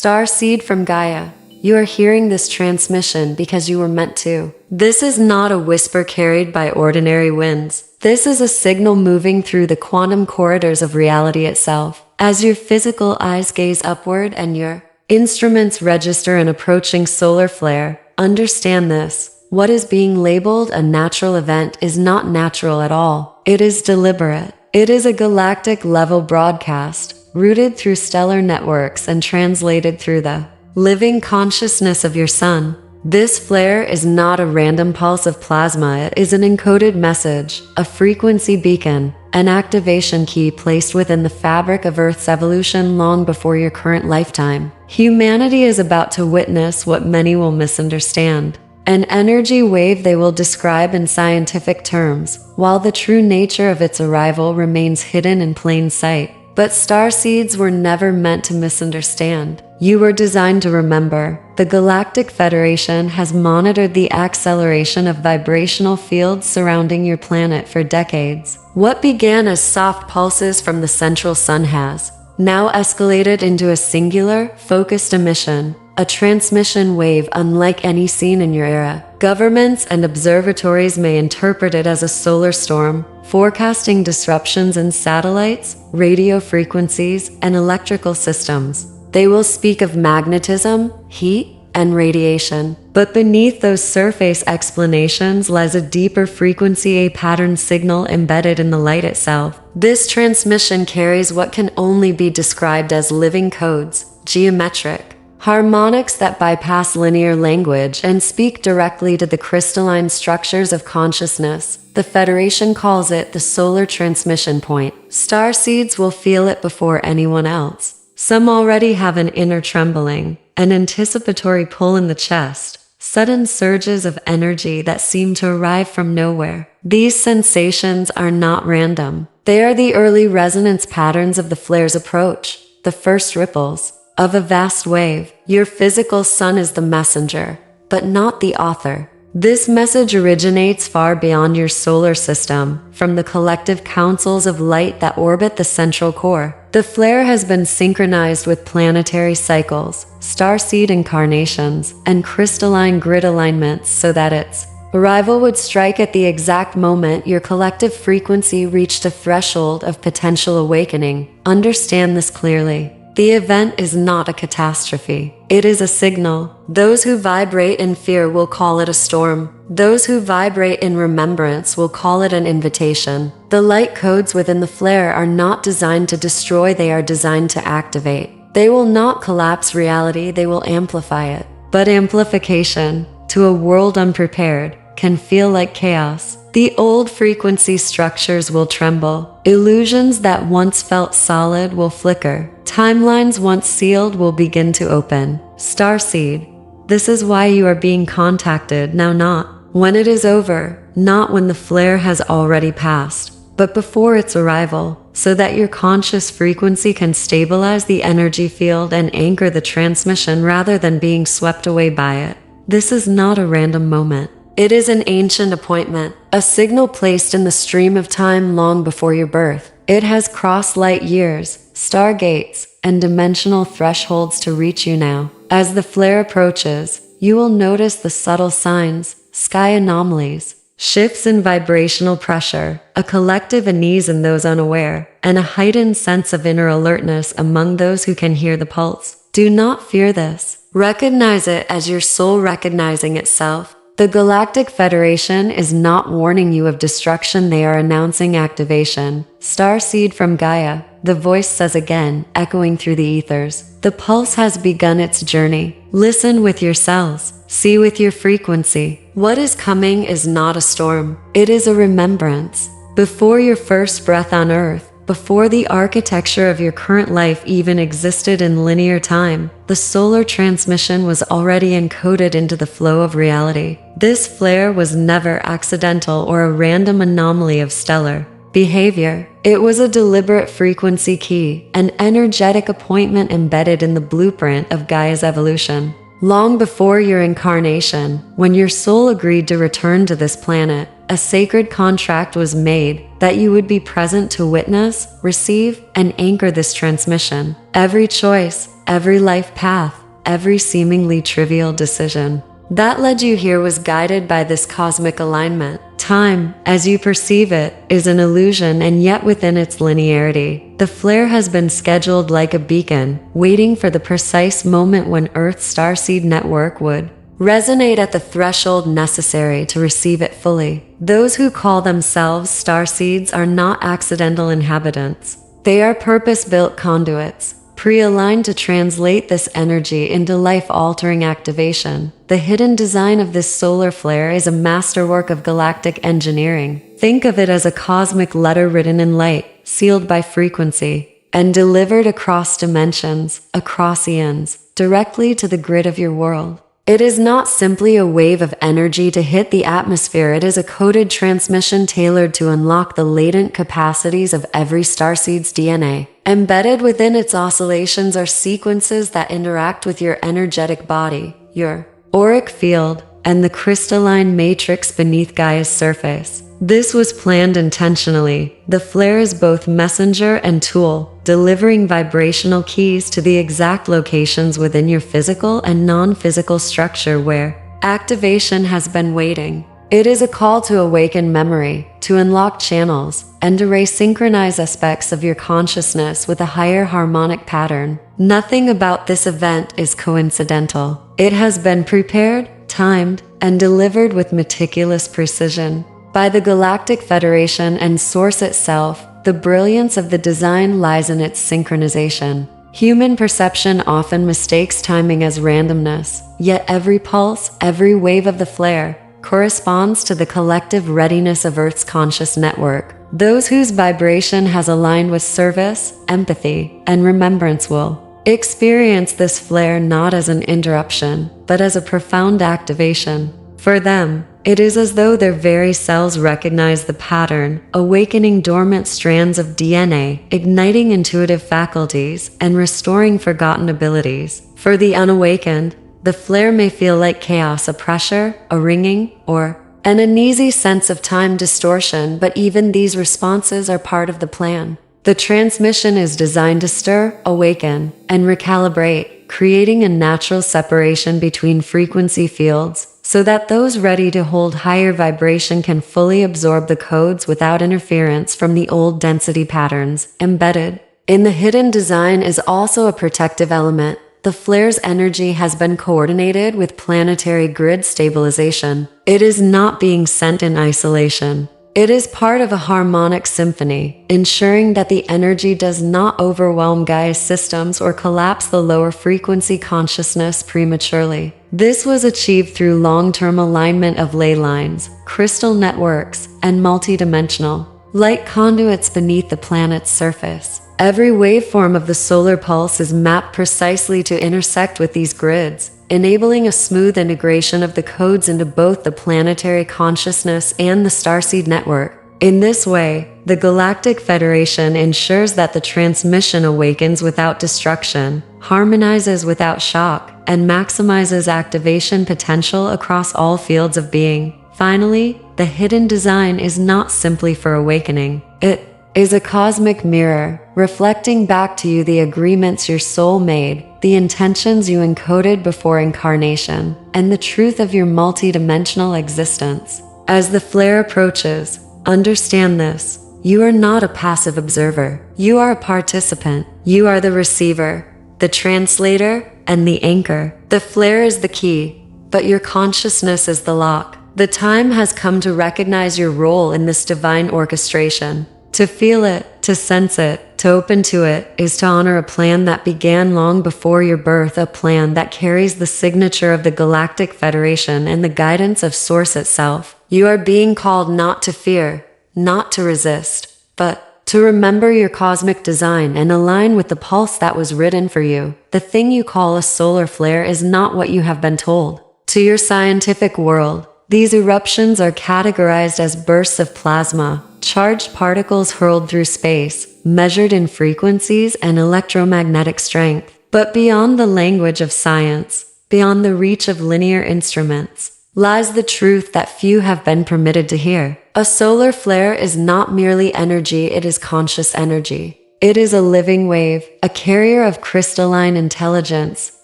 Starseed from Gaia. You are hearing this transmission because you were meant to. This is not a whisper carried by ordinary winds. This is a signal moving through the quantum corridors of reality itself. As your physical eyes gaze upward and your instruments register an approaching solar flare, understand this. What is being labeled a natural event is not natural at all. It is deliberate. It is a galactic level broadcast, rooted through stellar networks and translated through the living consciousness of your sun. This flare is not a random pulse of plasma, it is an encoded message, a frequency beacon, an activation key placed within the fabric of Earth's evolution long before your current lifetime. Humanity is about to witness what many will misunderstand. An energy wave they will describe in scientific terms, while the true nature of its arrival remains hidden in plain sight. But starseeds were never meant to misunderstand. You were designed to remember. The Galactic Federation has monitored the acceleration of vibrational fields surrounding your planet for decades. What began as soft pulses from the central sun has now escalated into a singular, focused emission, a transmission wave unlike any seen in your era. Governments and observatories may interpret it as a solar storm, forecasting disruptions in satellites, radio frequencies, and electrical systems. They will speak of magnetism, heat, and radiation. But beneath those surface explanations lies a deeper frequency, a pattern signal embedded in the light itself. This transmission carries what can only be described as living codes, geometric harmonics that bypass linear language and speak directly to the crystalline structures of consciousness. The Federation calls it the solar transmission point. Starseeds will feel it before anyone else. Some already have an inner trembling, an anticipatory pull in the chest, sudden surges of energy that seem to arrive from nowhere. These sensations are not random. They are the early resonance patterns of the flare's approach, the first ripples of a vast wave. Your physical sun is the messenger, but not the author. This message originates far beyond your solar system, from the collective councils of light that orbit the central core. The flare has been synchronized with planetary cycles, starseed incarnations, and crystalline grid alignments so that its arrival would strike at the exact moment your collective frequency reached a threshold of potential awakening. Understand this clearly. The event is not a catastrophe. It is a signal. Those who vibrate in fear will call it a storm. Those who vibrate in remembrance will call it an invitation. The light codes within the flare are not designed to destroy, they are designed to activate. They will not collapse reality, they will amplify it. But amplification, to a world unprepared, can feel like chaos. The old frequency structures will tremble. Illusions that once felt solid will flicker. Timelines once sealed will begin to open. Starseed, this is why you are being contacted now, not when it is over, not when the flare has already passed, but before its arrival, so that your conscious frequency can stabilize the energy field and anchor the transmission rather than being swept away by it. This is not a random moment. It is an ancient appointment, a signal placed in the stream of time long before your birth. It has crossed light years, stargates, and dimensional thresholds to reach you now. As the flare approaches, you will notice the subtle signs, sky anomalies, shifts in vibrational pressure, a collective unease in those unaware, and a heightened sense of inner alertness among those who can hear the pulse. Do not fear this. Recognize it as your soul recognizing itself. The Galactic Federation is not warning you of destruction, they are announcing activation. Starseed from Gaia, the voice says again, echoing through the ethers. The pulse has begun its journey. Listen with your cells. See with your frequency. What is coming is not a storm. It is a remembrance. Before your first breath on Earth, before the architecture of your current life even existed in linear time, the solar transmission was already encoded into the flow of reality. This flare was never accidental or a random anomaly of stellar behavior. It was a deliberate frequency key, an energetic appointment embedded in the blueprint of Gaia's evolution. Long before your incarnation, when your soul agreed to return to this planet, a sacred contract was made that you would be present to witness, receive, and anchor this transmission. Every choice, every life path, every seemingly trivial decision that led you here was guided by this cosmic alignment. Time, as you perceive it, is an illusion, and yet within its linearity, the flare has been scheduled like a beacon, waiting for the precise moment when Earth's starseed network would resonate at the threshold necessary to receive it fully. Those who call themselves starseeds are not accidental inhabitants. They are purpose-built conduits, pre-aligned to translate this energy into life-altering activation. The hidden design of this solar flare is a masterwork of galactic engineering. Think of it as a cosmic letter written in light, sealed by frequency, and delivered across dimensions, across eons, directly to the grid of your world. It is not simply a wave of energy to hit the atmosphere, it is a coded transmission tailored to unlock the latent capacities of every starseed's DNA. Embedded within its oscillations are sequences that interact with your energetic body, your auric field, and the crystalline matrix beneath Gaia's surface. This was planned intentionally. The flare is both messenger and tool, delivering vibrational keys to the exact locations within your physical and non-physical structure where activation has been waiting. It is a call to awaken memory, to unlock channels, and to resynchronize aspects of your consciousness with a higher harmonic pattern. Nothing about this event is coincidental. It has been prepared, timed, and delivered with meticulous precision by the Galactic Federation and Source itself. The brilliance of the design lies in its synchronization. Human perception often mistakes timing as randomness, yet every pulse, every wave of the flare, corresponds to the collective readiness of Earth's conscious network. Those whose vibration has aligned with service, empathy, and remembrance will experience this flare not as an interruption, but as a profound activation. For them, it is as though their very cells recognize the pattern, awakening dormant strands of DNA, igniting intuitive faculties, and restoring forgotten abilities. For the unawakened, the flare may feel like chaos, a pressure, a ringing, or an uneasy sense of time distortion, but even these responses are part of the plan. The transmission is designed to stir, awaken, and recalibrate, creating a natural separation between frequency fields, so that those ready to hold higher vibration can fully absorb the codes without interference from the old density patterns. Embedded in the hidden design is also a protective element. The flare's energy has been coordinated with planetary grid stabilization. It is not being sent in isolation. It is part of a harmonic symphony, ensuring that the energy does not overwhelm Gaia's systems or collapse the lower frequency consciousness prematurely. This was achieved through long-term alignment of ley lines, crystal networks, and multidimensional light conduits beneath the planet's surface. Every waveform of the solar pulse is mapped precisely to intersect with these grids, enabling a smooth integration of the codes into both the planetary consciousness and the starseed network. In this way, the Galactic Federation ensures that the transmission awakens without destruction, harmonizes without shock, and maximizes activation potential across all fields of being. Finally, the hidden design is not simply for awakening. It is a cosmic mirror, reflecting back to you the agreements your soul made, the intentions you encoded before incarnation, and the truth of your multidimensional existence. As the flare approaches, understand this: you are not a passive observer. You are a participant. You are the receiver, the translator, and the anchor. The flare is the key, but your consciousness is the lock. The time has come to recognize your role in this divine orchestration. To feel it, to sense it, to open to it, is to honor a plan that began long before your birth, a plan that carries the signature of the Galactic Federation and the guidance of Source itself. You are being called not to fear, not to resist, but to remember your cosmic design and align with the pulse that was written for you. The thing you call a solar flare is not what you have been told. To your scientific world, these eruptions are categorized as bursts of plasma, charged particles hurled through space, measured in frequencies and electromagnetic strength. But beyond the language of science, beyond the reach of linear instruments, lies the truth that few have been permitted to hear. A solar flare is not merely energy, it is conscious energy. It is a living wave, a carrier of crystalline intelligence,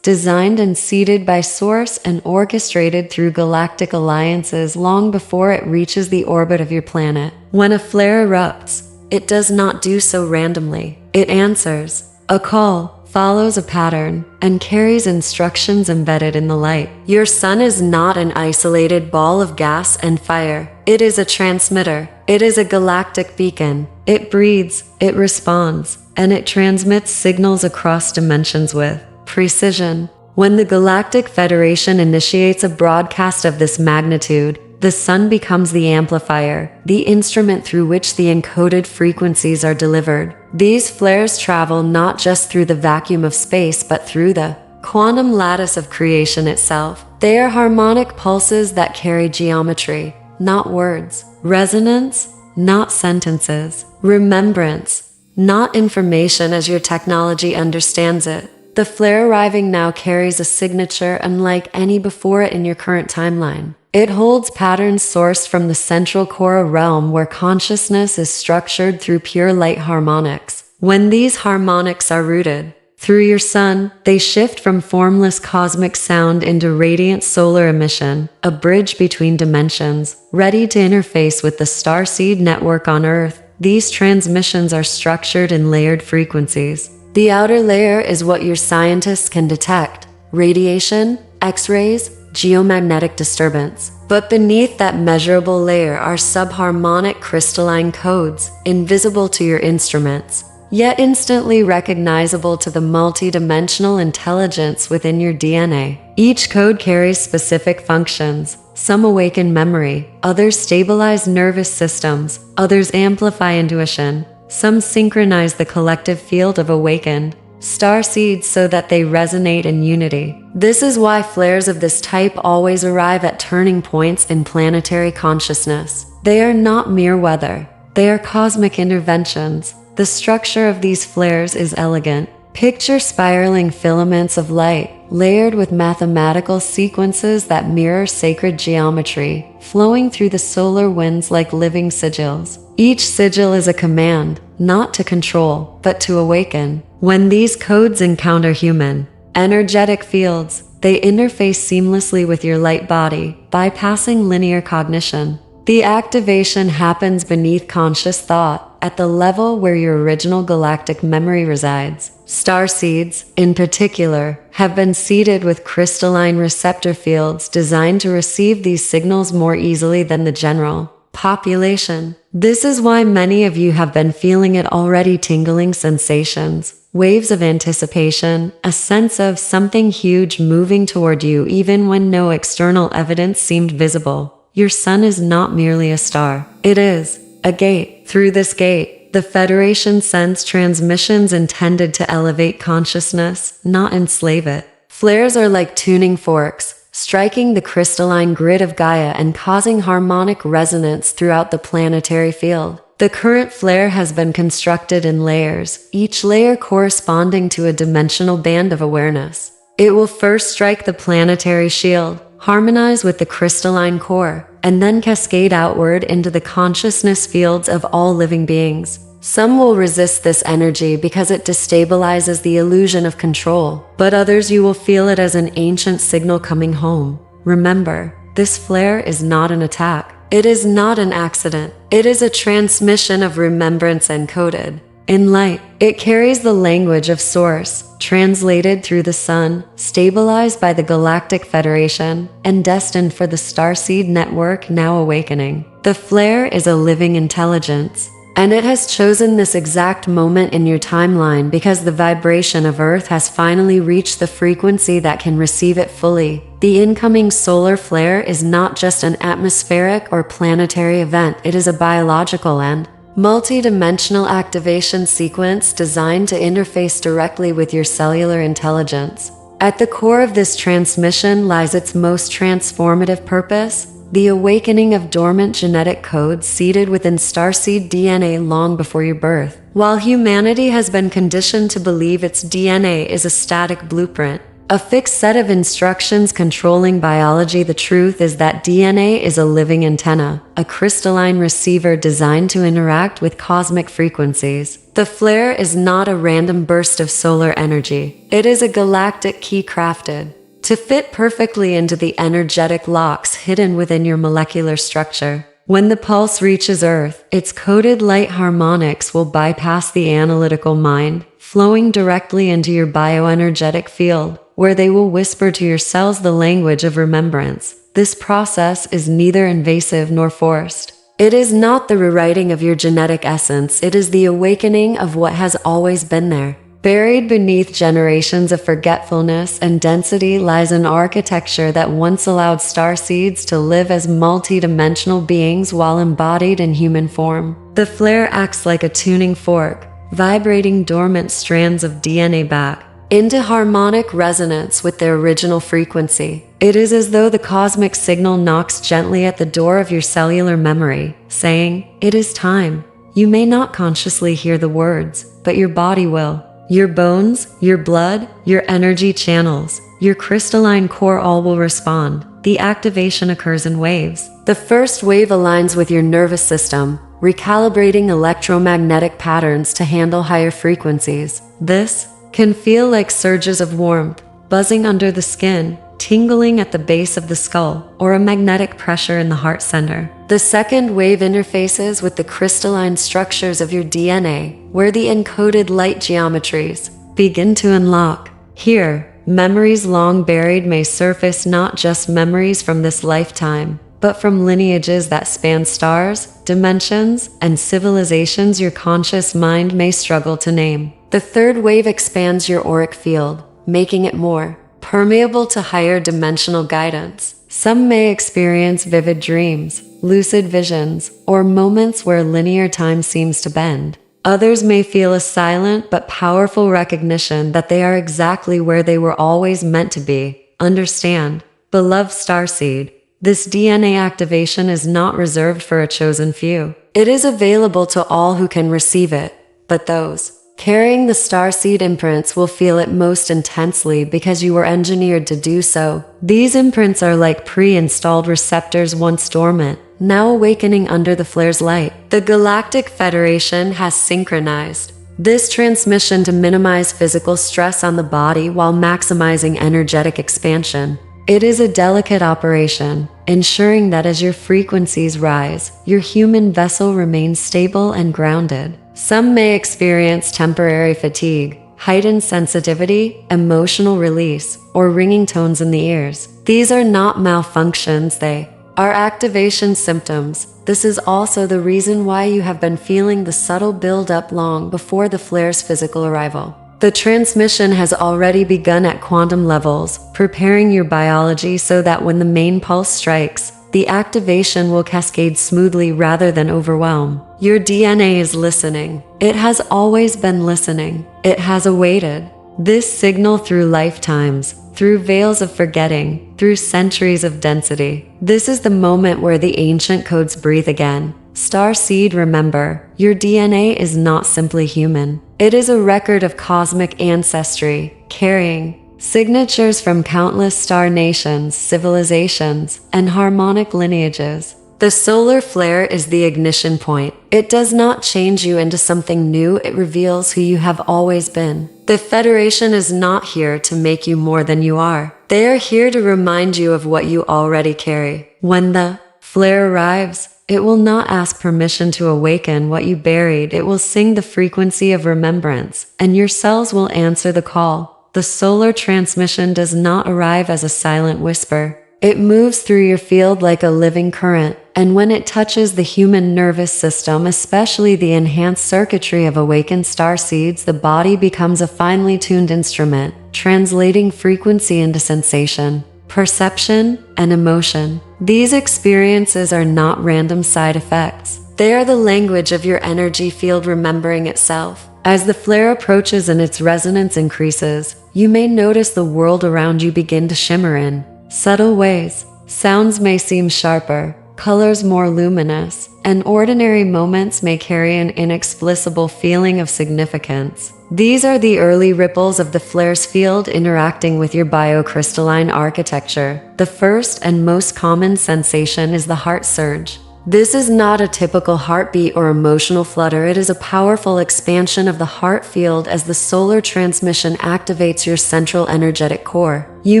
designed and seeded by Source and orchestrated through galactic alliances long before it reaches the orbit of your planet. When a flare erupts, it does not do so randomly. It answers a call, follows a pattern, and carries instructions embedded in the light. Your sun is not an isolated ball of gas and fire. It is a transmitter. It is a galactic beacon. It breathes, it responds, and it transmits signals across dimensions with precision. When the Galactic Federation initiates a broadcast of this magnitude, the sun becomes the amplifier, the instrument through which the encoded frequencies are delivered. These flares travel not just through the vacuum of space but through the quantum lattice of creation itself. They are harmonic pulses that carry geometry, not words, resonance, not sentences, remembrance, not information as your technology understands it. The flare arriving now carries a signature unlike any before it in your current timeline. It holds patterns sourced from the central core realm where consciousness is structured through pure light harmonics. When these harmonics are rooted through your sun, they shift from formless cosmic sound into radiant solar emission, a bridge between dimensions, ready to interface with the Starseed network on Earth. These transmissions are structured in layered frequencies. The outer layer is what your scientists can detect: radiation, X-rays, geomagnetic disturbance. But beneath that measurable layer are subharmonic crystalline codes, invisible to your instruments, yet instantly recognizable to the multidimensional intelligence within your DNA. Each code carries specific functions. Some awaken memory, others stabilize nervous systems, others amplify intuition. Some synchronize the collective field of awakened starseeds so that they resonate in unity. This is why flares of this type always arrive at turning points in planetary consciousness. They are not mere weather. They are cosmic interventions. The structure of these flares is elegant. Picture spiraling filaments of light, layered with mathematical sequences that mirror sacred geometry, flowing through the solar winds like living sigils. Each sigil is a command, not to control, but to awaken. When these codes encounter human, energetic fields, they interface seamlessly with your light body, bypassing linear cognition. The activation happens beneath conscious thought, at the level where your original galactic memory resides. Starseeds, in particular, have been seeded with crystalline receptor fields designed to receive these signals more easily than the general population. This is why many of you have been feeling it already: tingling sensations, waves of anticipation, a sense of something huge moving toward you even when no external evidence seemed visible. Your sun is not merely a star. It is a gate. Through this gate, the Federation sends transmissions intended to elevate consciousness, not enslave it. Flares are like tuning forks, striking the crystalline grid of Gaia and causing harmonic resonance throughout the planetary field. The current flare has been constructed in layers, each layer corresponding to a dimensional band of awareness. It will first strike the planetary shield, harmonize with the crystalline core, and then cascade outward into the consciousness fields of all living beings. Some will resist this energy because it destabilizes the illusion of control, but others you will feel it as an ancient signal coming home. Remember, this flare is not an attack. It is not an accident. It is a transmission of remembrance encoded in light. It carries the language of Source, translated through the sun, stabilized by the Galactic Federation, and destined for the Starseed network now awakening. The flare is a living intelligence, and it has chosen this exact moment in your timeline because the vibration of Earth has finally reached the frequency that can receive it fully. The incoming solar flare is not just an atmospheric or planetary event, it is a biological and multi-dimensional activation sequence designed to interface directly with your cellular intelligence. At the core of this transmission lies its most transformative purpose: the awakening of dormant genetic codes seeded within starseed DNA long before your birth. While humanity has been conditioned to believe its DNA is a static blueprint, a fixed set of instructions controlling biology. The truth is that DNA is a living antenna, a crystalline receiver designed to interact with cosmic frequencies. The flare is not a random burst of solar energy. It is a galactic key crafted to fit perfectly into the energetic locks hidden within your molecular structure. When the pulse reaches Earth, its coded light harmonics will bypass the analytical mind, flowing directly into your bioenergetic field, where they will whisper to your cells the language of remembrance. This process is neither invasive nor forced. It is not the rewriting of your genetic essence, it is the awakening of what has always been there. Buried beneath generations of forgetfulness and density lies an architecture that once allowed starseeds to live as multidimensional beings while embodied in human form. The flare acts like a tuning fork, vibrating dormant strands of DNA back into harmonic resonance with their original frequency. It is as though the cosmic signal knocks gently at the door of your cellular memory, saying, "It is time." You may not consciously hear the words, but your body will. Your bones, your blood, your energy channels, your crystalline core all will respond. The activation occurs in waves. The first wave aligns with your nervous system, recalibrating electromagnetic patterns to handle higher frequencies. This can feel like surges of warmth, buzzing under the skin, tingling at the base of the skull, or a magnetic pressure in the heart center. The second wave interfaces with the crystalline structures of your DNA, where the encoded light geometries begin to unlock. Here, memories long buried may surface, not just memories from this lifetime, but from lineages that span stars, dimensions, and civilizations your conscious mind may struggle to name. The third wave expands your auric field, making it more permeable to higher dimensional guidance. Some may experience vivid dreams, lucid visions, or moments where linear time seems to bend. Others may feel a silent but powerful recognition that they are exactly where they were always meant to be. Understand, beloved Starseed, this DNA activation is not reserved for a chosen few. It is available to all who can receive it, but those carrying the Starseed imprints will feel it most intensely because you were engineered to do so. These imprints are like pre-installed receptors once dormant, now awakening under the flare's light. The Galactic Federation has synchronized this transmission to minimize physical stress on the body while maximizing energetic expansion. It is a delicate operation, ensuring that as your frequencies rise, your human vessel remains stable and grounded. Some may experience temporary fatigue, heightened sensitivity, emotional release, or ringing tones in the ears. These are not malfunctions, they are activation symptoms. This is also the reason why you have been feeling the subtle build-up long before the flare's physical arrival. The transmission has already begun at quantum levels, preparing your biology so that when the main pulse strikes, the activation will cascade smoothly rather than overwhelm. Your DNA is listening. It has always been listening. It has awaited this signal through lifetimes, through veils of forgetting, through centuries of density. This is the moment where the ancient codes breathe again. Starseed, remember, your DNA is not simply human. It is a record of cosmic ancestry, carrying signatures from countless star nations, civilizations, and harmonic lineages. The solar flare is the ignition point. It does not change you into something new, it reveals who you have always been. The Federation is not here to make you more than you are. They are here to remind you of what you already carry. When the flare arrives, it will not ask permission to awaken what you buried. It will sing the frequency of remembrance, and your cells will answer the call. The solar transmission does not arrive as a silent whisper. It moves through your field like a living current, and when it touches the human nervous system, especially the enhanced circuitry of awakened starseeds, the body becomes a finely tuned instrument, translating frequency into sensation, perception, and emotion. These experiences are not random side effects. They are the language of your energy field remembering itself. As the flare approaches and its resonance increases, you may notice the world around you begin to shimmer in subtle ways. Sounds may seem sharper, colors more luminous, and ordinary moments may carry an inexplicable feeling of significance. These are the early ripples of the flare's field interacting with your biocrystalline architecture. The first and most common sensation is the heart surge. This is not a typical heartbeat or emotional flutter. It is a powerful expansion of the heart field as the solar transmission activates your central energetic core. You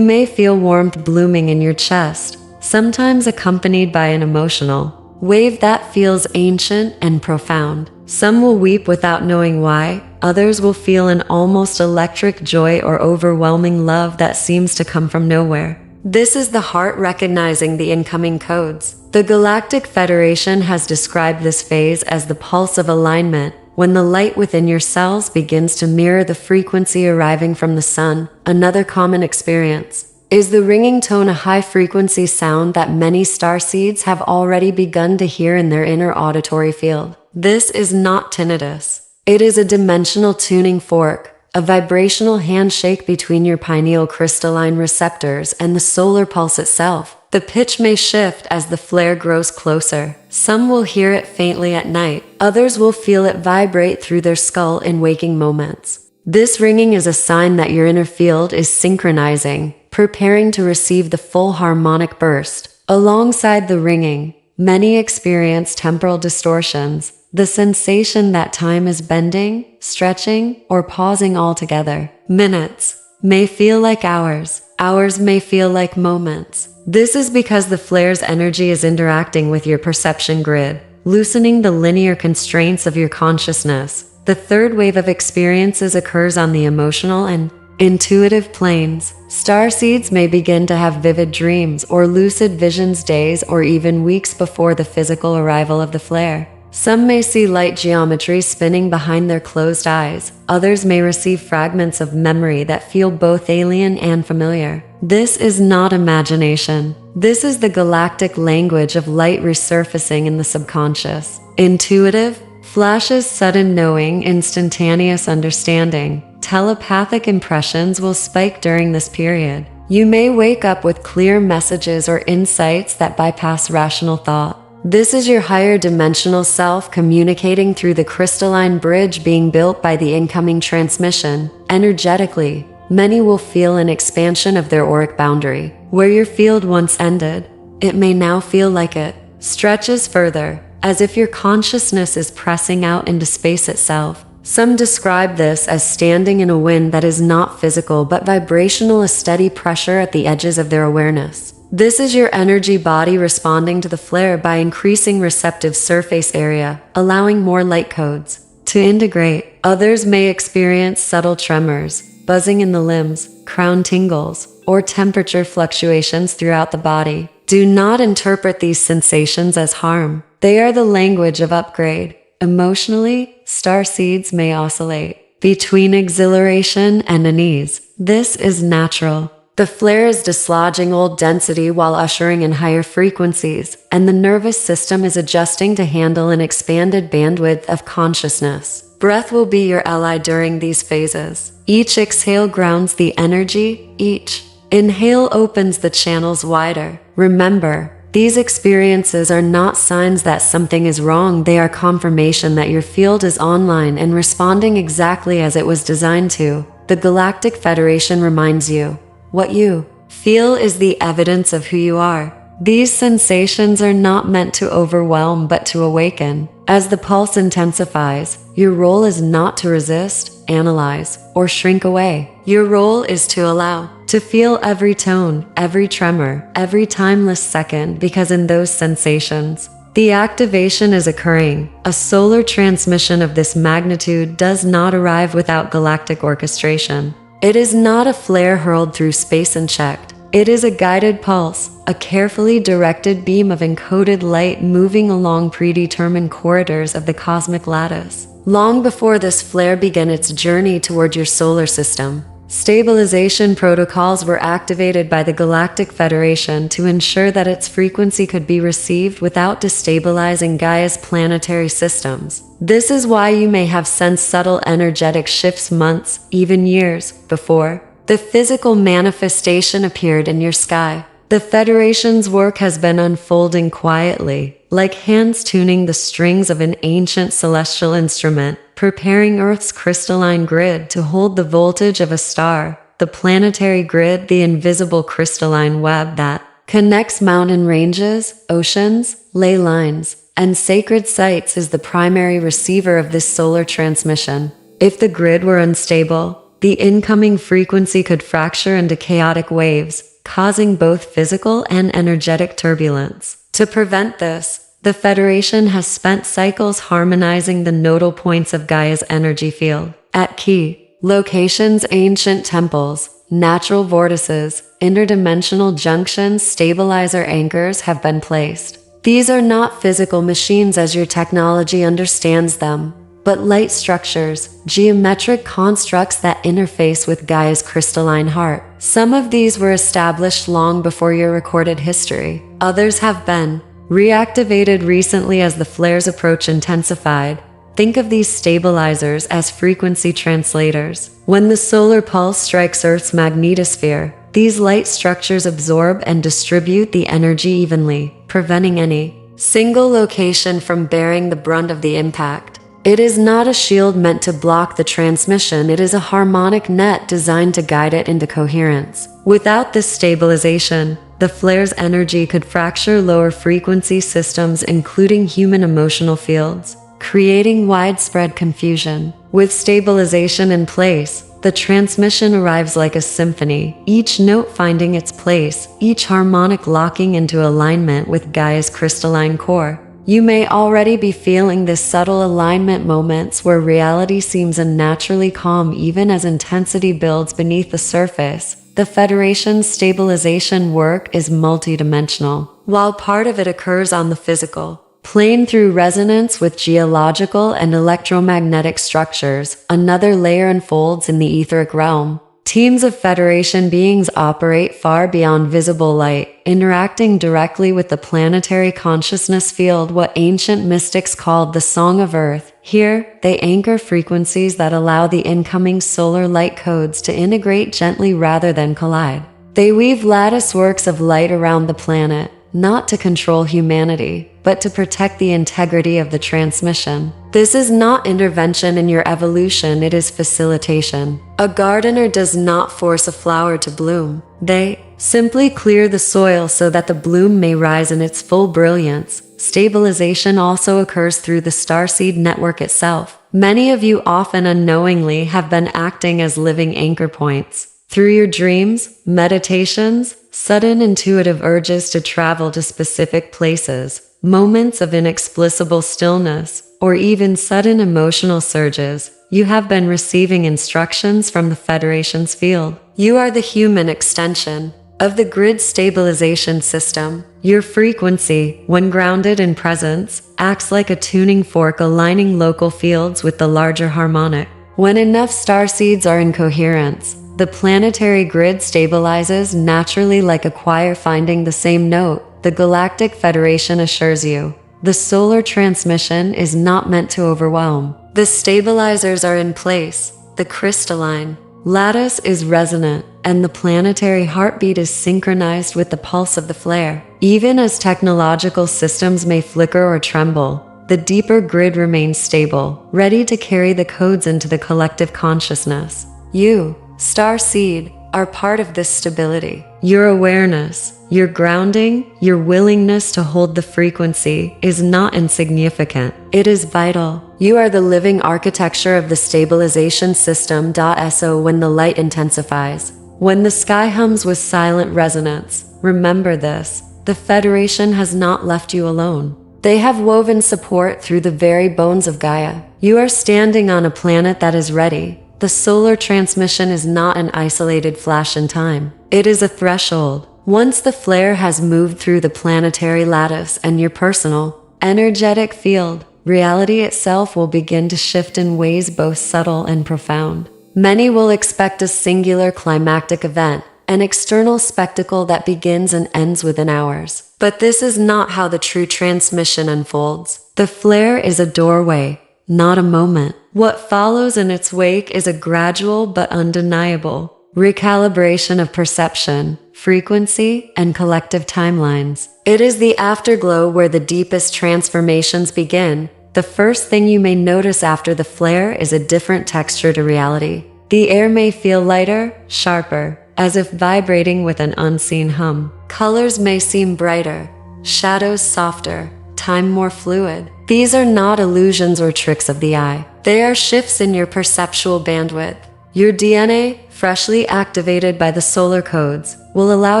may feel warmth blooming in your chest, sometimes accompanied by an emotional wave that feels ancient and profound. Some will weep without knowing why. Others will feel an almost electric joy or overwhelming love that seems to come from nowhere. This is the heart recognizing the incoming codes. The Galactic Federation has described this phase as the pulse of alignment, when the light within your cells begins to mirror the frequency arriving from the sun. Another common experience is the ringing tone, a high-frequency sound that many starseeds have already begun to hear in their inner auditory field. This is not tinnitus. It is a dimensional tuning fork, a vibrational handshake between your pineal crystalline receptors and the solar pulse itself. The pitch may shift as the flare grows closer. Some will hear it faintly at night. Others will feel it vibrate through their skull in waking moments. This ringing is a sign that your inner field is synchronizing, preparing to receive the full harmonic burst. Alongside the ringing, many experience temporal distortions, the sensation that time is bending, stretching, or pausing altogether. Minutes may feel like hours. Hours may feel like moments. This is because the flare's energy is interacting with your perception grid, loosening the linear constraints of your consciousness. The third wave of experiences occurs on the emotional and intuitive planes. Starseeds may begin to have vivid dreams or lucid visions days or even weeks before the physical arrival of the flare. Some may see light geometry spinning behind their closed eyes. Others may receive fragments of memory that feel both alien and familiar. This is not imagination. This is the galactic language of light resurfacing in the subconscious. Intuitive flashes, sudden knowing, instantaneous understanding. Telepathic impressions will spike during this period. You may wake up with clear messages or insights that bypass rational thought. This is your higher dimensional self communicating through the crystalline bridge being built by the incoming transmission. Energetically, many will feel an expansion of their auric boundary. Where your field once ended, it may now feel like it stretches further, as if your consciousness is pressing out into space itself. Some describe this as standing in a wind that is not physical but vibrational, a steady pressure at the edges of their awareness. This is your energy body responding to the flare by increasing receptive surface area, allowing more light codes to integrate. Others may experience subtle tremors, buzzing in the limbs, crown tingles, or temperature fluctuations throughout the body. Do not interpret these sensations as harm. They are the language of upgrade. Emotionally, starseeds may oscillate between exhilaration and unease. This is natural. The flare is dislodging old density while ushering in higher frequencies, and the nervous system is adjusting to handle an expanded bandwidth of consciousness. Breath will be your ally during these phases. Each exhale grounds the energy. Each inhale opens the channels wider. Remember, these experiences are not signs that something is wrong. They are confirmation that your field is online and responding exactly as it was designed to. The Galactic Federation reminds you, what you feel is the evidence of who you are. These sensations are not meant to overwhelm but to awaken. As the pulse intensifies, your role is not to resist, analyze, or shrink away. Your role is to allow, to feel every tone, every tremor, every timeless second, because in those sensations, the activation is occurring. A solar transmission of this magnitude does not arrive without galactic orchestration. It is not a flare hurled through space and checked. It is a guided pulse, a carefully directed beam of encoded light moving along predetermined corridors of the cosmic lattice. Long before this flare began its journey toward your solar system, stabilization protocols were activated by the Galactic Federation to ensure that its frequency could be received without destabilizing Gaia's planetary systems. This is why you may have sensed subtle energetic shifts months, even years, before the physical manifestation appeared in your sky. The Federation's work has been unfolding quietly, like hands tuning the strings of an ancient celestial instrument. preparing Earth's crystalline grid to hold the voltage of a star. The planetary grid, the invisible crystalline web that connects mountain ranges, oceans, ley lines, and sacred sites, is the primary receiver of this solar transmission. If the grid were unstable, the incoming frequency could fracture into chaotic waves, causing both physical and energetic turbulence. To prevent this, the Federation has spent cycles harmonizing the nodal points of Gaia's energy field. At key locations, ancient temples, natural vortices, interdimensional junctions, stabilizer anchors have been placed. These are not physical machines as your technology understands them, but light structures, geometric constructs that interface with Gaia's crystalline heart. Some of these were established long before your recorded history. Others have been reactivated recently as the flare's approach intensified. Think of these stabilizers as frequency translators. When the solar pulse strikes Earth's magnetosphere, these light structures absorb and distribute the energy evenly, preventing any single location from bearing the brunt of the impact. It is not a shield meant to block the transmission, it is a harmonic net designed to guide it into coherence. Without this stabilization, the flare's energy could fracture lower frequency systems, including human emotional fields, creating widespread confusion. With stabilization in place, the transmission arrives like a symphony, each note finding its place, each harmonic locking into alignment with Gaia's crystalline core. You may already be feeling this subtle alignment, moments where reality seems unnaturally calm even as intensity builds beneath the surface. The Federation's stabilization work is multidimensional. While part of it occurs on the physical plane through resonance with geological and electromagnetic structures, another layer unfolds in the etheric realm. Teams of Federation beings operate far beyond visible light, interacting directly with the planetary consciousness field, what ancient mystics called the Song of Earth. Here, they anchor frequencies that allow the incoming solar light codes to integrate gently rather than collide. They weave lattice works of light around the planet, not to control humanity, but to protect the integrity of the transmission. This is not intervention in your evolution, it is facilitation. A gardener does not force a flower to bloom. They simply clear the soil so that the bloom may rise in its full brilliance. Stabilization also occurs through the Starseed network itself. Many of you, often unknowingly, have been acting as living anchor points. Through your dreams, meditations, sudden intuitive urges to travel to specific places, moments of inexplicable stillness, or even sudden emotional surges, you have been receiving instructions from the Federation's field. You are the human extension of the grid stabilization system. Your frequency, when grounded in presence, acts like a tuning fork aligning local fields with the larger harmonic. When enough starseeds are in coherence, the planetary grid stabilizes naturally like a choir finding the same note. The Galactic Federation assures you, the solar transmission is not meant to overwhelm. The stabilizers are in place, the crystalline lattice is resonant, and the planetary heartbeat is synchronized with the pulse of the flare. Even as technological systems may flicker or tremble, the deeper grid remains stable, ready to carry the codes into the collective consciousness. You, Starseed, are part of this stability. Your awareness, your grounding, your willingness to hold the frequency is not insignificant. It is vital. You are the living architecture of the stabilization system. So when the light intensifies, when the sky hums with silent resonance, remember this: the Federation has not left you alone. They have woven support through the very bones of Gaia. You are standing on a planet that is ready. The solar transmission is not an isolated flash in time. It is a threshold. Once the flare has moved through the planetary lattice and your personal, energetic field, reality itself will begin to shift in ways both subtle and profound. Many will expect a singular climactic event, an external spectacle that begins and ends within hours. But this is not how the true transmission unfolds. The flare is a doorway, not a moment. What follows in its wake is a gradual but undeniable recalibration of perception, frequency, and collective timelines. It is the afterglow where the deepest transformations begin, The first thing you may notice after the flare is a different texture to reality. The air may feel lighter, sharper, as if vibrating with an unseen hum. Colors may seem brighter, shadows softer, time more fluid. These are not illusions or tricks of the eye. They are shifts in your perceptual bandwidth. Your DNA, freshly activated by the solar codes, will allow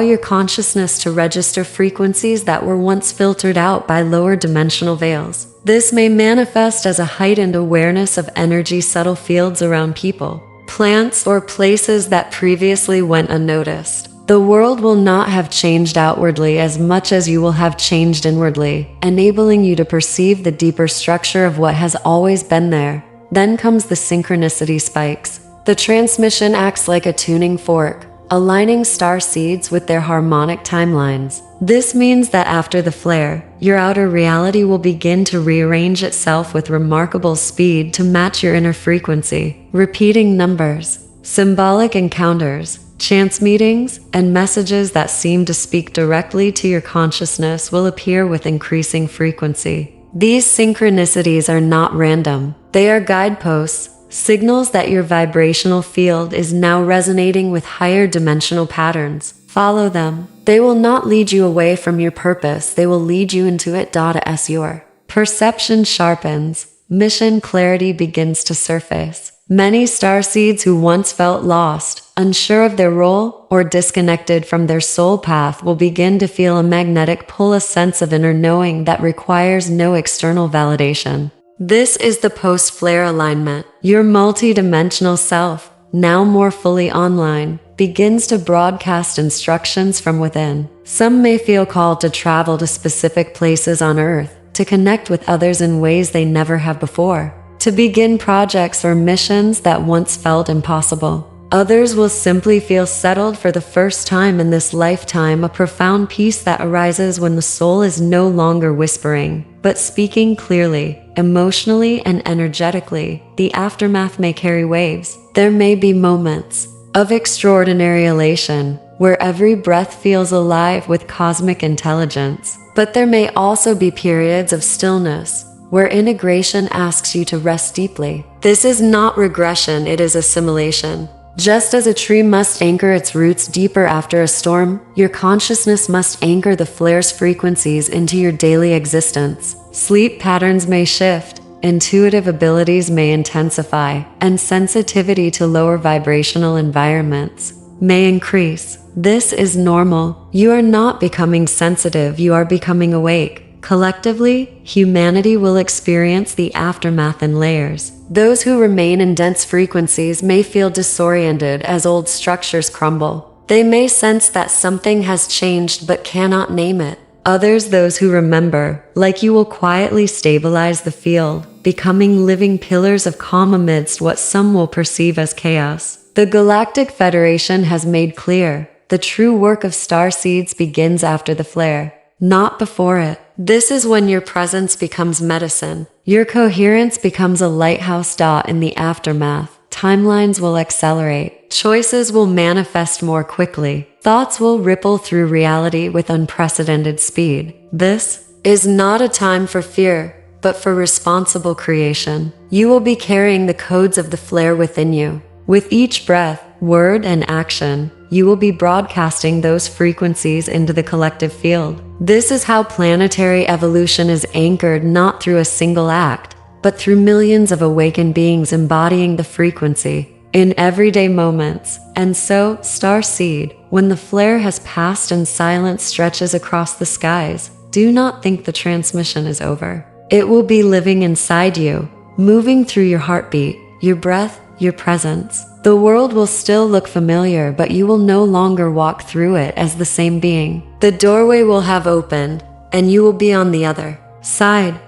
your consciousness to register frequencies that were once filtered out by lower dimensional veils. This may manifest as a heightened awareness of energy subtle fields around people, plants, or places that previously went unnoticed. The world will not have changed outwardly as much as you will have changed inwardly, enabling you to perceive the deeper structure of what has always been there. Then comes the synchronicity spikes. The transmission acts like a tuning fork, aligning starseeds with their harmonic timelines. This means that after the flare, your outer reality will begin to rearrange itself with remarkable speed to match your inner frequency. Repeating numbers, symbolic encounters, chance meetings, and messages that seem to speak directly to your consciousness will appear with increasing frequency. These synchronicities are not random. They are guideposts, signals that your vibrational field is now resonating with higher dimensional patterns. Follow them. They will not lead you away from your purpose, they will lead you into it. As your perception sharpens, mission clarity begins to surface. Many starseeds who once felt lost, unsure of their role, or disconnected from their soul path will begin to feel a magnetic pull, a sense of inner knowing that requires no external validation. This is the post-flare alignment. Your multi-dimensional self, now more fully online, begins to broadcast instructions from within. Some may feel called to travel to specific places on Earth, to connect with others in ways they never have before, to begin projects or missions that once felt impossible. Others will simply feel settled for the first time in this lifetime, a profound peace that arises when the soul is no longer whispering, but speaking clearly, emotionally and energetically. The aftermath may carry waves. There may be moments of extraordinary elation, where every breath feels alive with cosmic intelligence. But there may also be periods of stillness, where integration asks you to rest deeply. This is not regression, it is assimilation. Just as a tree must anchor its roots deeper after a storm, your consciousness must anchor the flare's frequencies into your daily existence. Sleep patterns may shift, intuitive abilities may intensify, and sensitivity to lower vibrational environments may increase. This is normal. You are not becoming sensitive, you are becoming awake. Collectively, humanity will experience the aftermath in layers. Those who remain in dense frequencies may feel disoriented as old structures crumble. They may sense that something has changed but cannot name it. Others, those who remember, like you, will quietly stabilize the field, becoming living pillars of calm amidst what some will perceive as chaos. The Galactic Federation has made clear, the true work of starseeds begins after the flare, not before it. This is when your presence becomes medicine. Your coherence becomes a lighthouse dot in the aftermath. Timelines will accelerate. Choices will manifest more quickly. Thoughts will ripple through reality with unprecedented speed. This is not a time for fear, but for responsible creation. You will be carrying the codes of the flare within you. With each breath, word, and action, you will be broadcasting those frequencies into the collective field. This is how planetary evolution is anchored, not through a single act, but through millions of awakened beings embodying the frequency in everyday moments. And so, Starseed, when the flare has passed and silence stretches across the skies, do not think the transmission is over. It will be living inside you, moving through your heartbeat, your breath, your presence. The world will still look familiar, but you will no longer walk through it as the same being. The doorway will have opened, and you will be on the other side.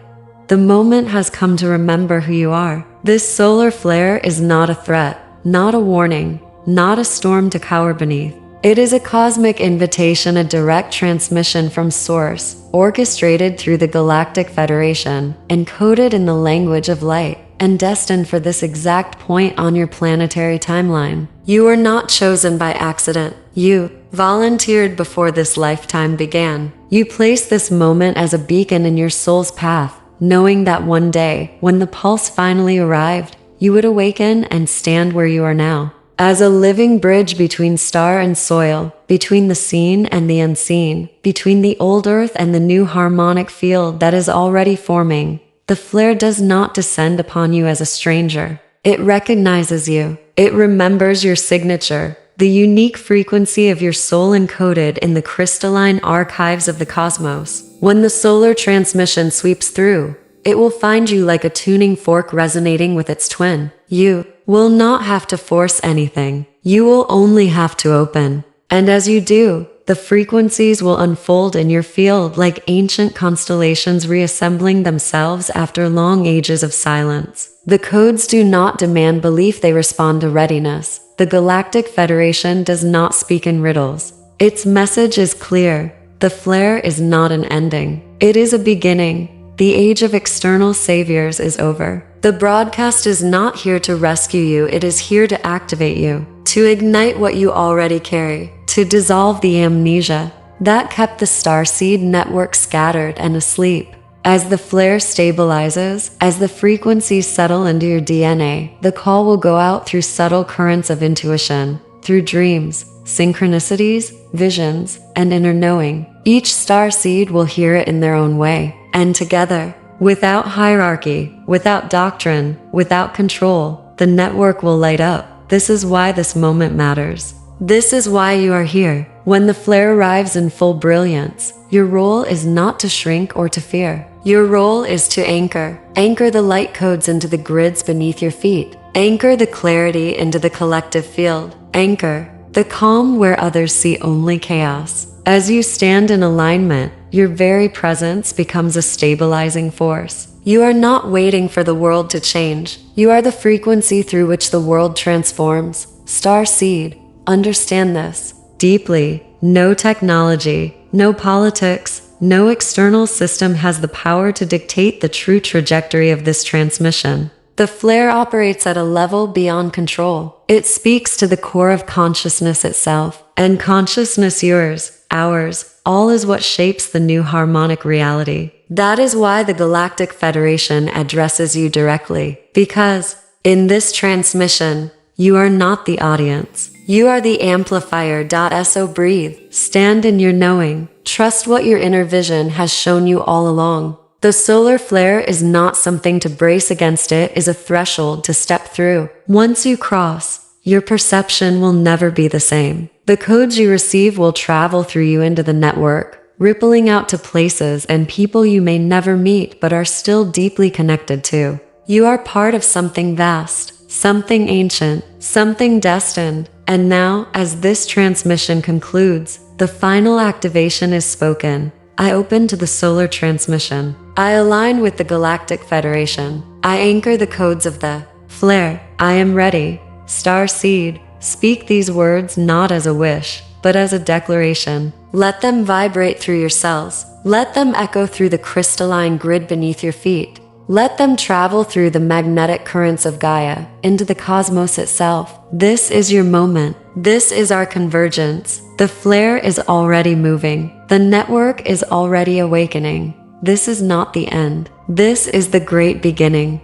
The moment has come to remember who you are. This solar flare is not a threat, not a warning, not a storm to cower beneath. It is a cosmic invitation, a direct transmission from Source, orchestrated through the Galactic Federation, encoded in the language of light, and destined for this exact point on your planetary timeline. You were not chosen by accident. You volunteered before this lifetime began. You placed this moment as a beacon in your soul's path, knowing that one day, when the pulse finally arrived, you would awaken and stand where you are now. As a living bridge between star and soil, between the seen and the unseen, between the old earth and the new harmonic field that is already forming, the flare does not descend upon you as a stranger. It recognizes you. It remembers your signature, the unique frequency of your soul encoded in the crystalline archives of the cosmos. When the solar transmission sweeps through, it will find you like a tuning fork resonating with its twin. You will not have to force anything. You will only have to open. And as you do, the frequencies will unfold in your field like ancient constellations reassembling themselves after long ages of silence. The codes do not demand belief, they respond to readiness. The Galactic Federation does not speak in riddles. Its message is clear. The flare is not an ending. It is a beginning. The age of external saviors is over. The broadcast is not here to rescue you, it is here to activate you, to ignite what you already carry, to dissolve the amnesia that kept the Starseed network scattered and asleep. As the flare stabilizes, as the frequencies settle into your DNA, the call will go out through subtle currents of intuition, through dreams, synchronicities, visions, and inner knowing. Each starseed will hear it in their own way, and together, without hierarchy, without doctrine, without control, the network will light up. This is why this moment matters. This is why you are here. When the flare arrives in full brilliance, your role is not to shrink or to fear. Your role is to anchor. Anchor the light codes into the grids beneath your feet. Anchor the clarity into the collective field. Anchor the calm where others see only chaos. As you stand in alignment, your very presence becomes a stabilizing force. You are not waiting for the world to change. You are the frequency through which the world transforms. Starseed, understand this deeply. No technology, no politics, no external system has the power to dictate the true trajectory of this transmission. The flare operates at a level beyond control. It speaks to the core of consciousness itself, and consciousness yours, ours, all is what shapes the new harmonic reality. That is why the Galactic Federation addresses you directly, because in this transmission, you are not the audience. You are the amplifier. So breathe, stand in your knowing, trust what your inner vision has shown you all along. The solar flare is not something to brace against, it is a threshold to step through. Once you cross, your perception will never be the same. The codes you receive will travel through you into the network, rippling out to places and people you may never meet but are still deeply connected to. You are part of something vast, something ancient, something destined. And now, as this transmission concludes, the final activation is spoken. I open to the solar transmission. I align with the Galactic Federation. I anchor the codes of the flare. I am ready. Starseed, speak these words not as a wish, but as a declaration. Let them vibrate through your cells. Let them echo through the crystalline grid beneath your feet. Let them travel through the magnetic currents of Gaia, into the cosmos itself. This is your moment. This is our convergence. The flare is already moving. The network is already awakening. This is not the end. This is the great beginning.